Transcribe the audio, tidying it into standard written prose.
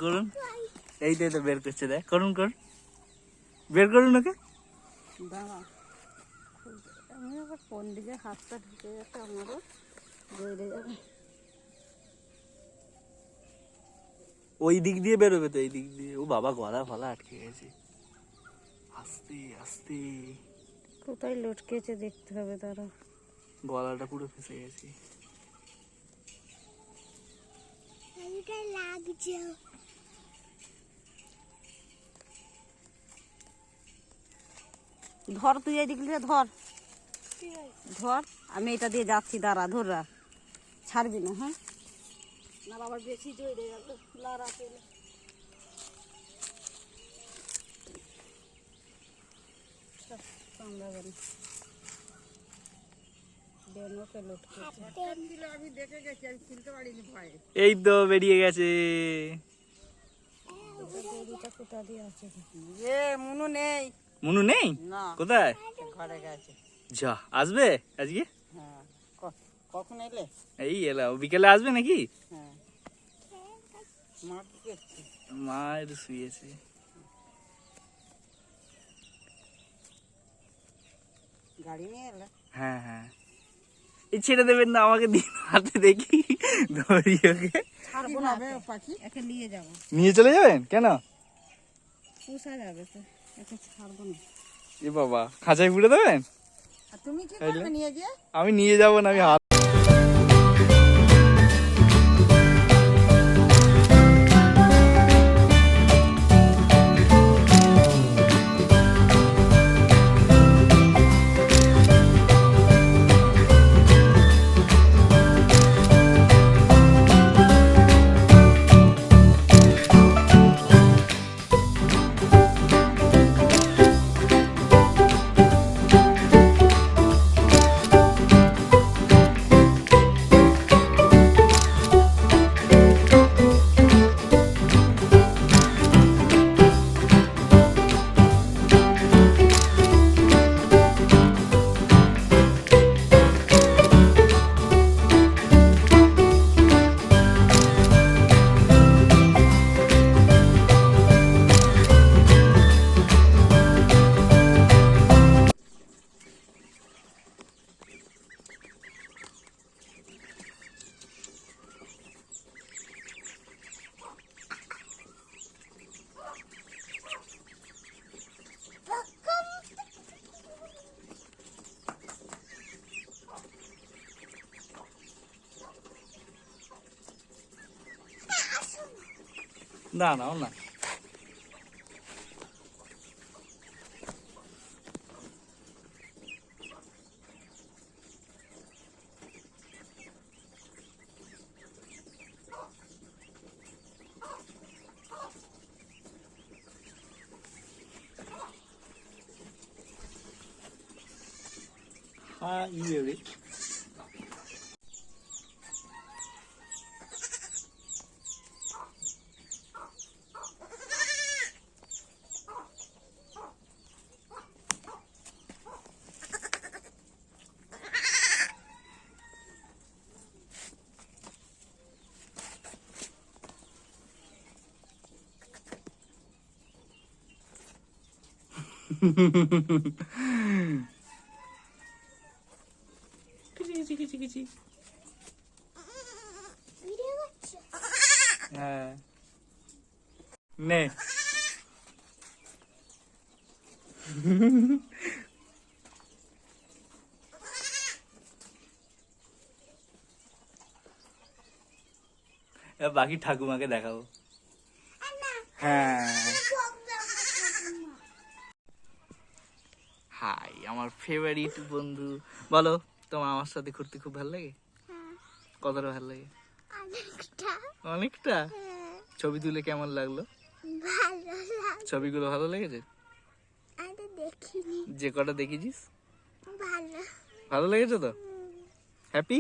করুন। এই তো বের করছে, দেখ করুন কর, বের করুন ওকে। দাঁড়া, আমি আবার কোন দিকে হাতটা ঢুকে যাচ্ছে, আমারও বেড়ে যাবে। ওই দিক দিয়ে বেরোবে তো, এই দিক দিয়ে। ও বাবা, গলা ফলা আটকে গেছে। আস্তে আস্তে। কোথায় লটকেছে দেখতে হবে, তারা গলাটা পুরো ফেসে গেছে। ধর, তুই এই দিক দিয়ে ধর, ধর, আমি এটা দিয়ে যাচ্ছি, দাঁড়া, ধররা, ছাড়বি না, হ্যাঁ না বাবা, বেশি জড়ে গেল, লারা পেলে কামড়াবেন। এই তো বেরিয়ে গেছে। মুনু নেই, মুনু নেই, কোথায়? ঘরে গেছে। যা, আসবে আজকে? হ্যাঁ, কখন এলে? এই এলাম, বিকেলে আসবে নাকি? হ্যাঁ, মা কি করছে? মা একটু শুয়েছে। গাড়ি নিয়ে এলে? হ্যাঁ হ্যাঁ, এই ছেড়ে দেবেন না আমাকে, দিন হাতে দেখি, ধরি ওকে। ছাড়বো না পাখি, একে নিয়ে যাবো। নিয়ে চলে যাবেন কেন? পোষা যাবে তো, একে ছাড়বো না। এ বাবা, খাঁচায় পুড়ে দেবেন? আর তুমি কি করবে নিয়ে গিয়ে? আমি নিয়ে যাবো না, আমি হাত। না না না, হ্যাঁ ইয়ে হ্যাঁ নে। বাকি ঠাকুমাকে দেখাবো। হ্যাঁ, হাই আমার ফেভারিট বন্ধু। বলো, তোমার আমার সাথে ঘুরতে খুব ভালো লাগে? কতটা ভালো লাগে? অনেকটা। ছবি তুলে কেমন লাগলো? ছবিগুলো ভালো লেগেছে? যে কটা দেখেছিস ভালো লেগেছে তো? হ্যাপি?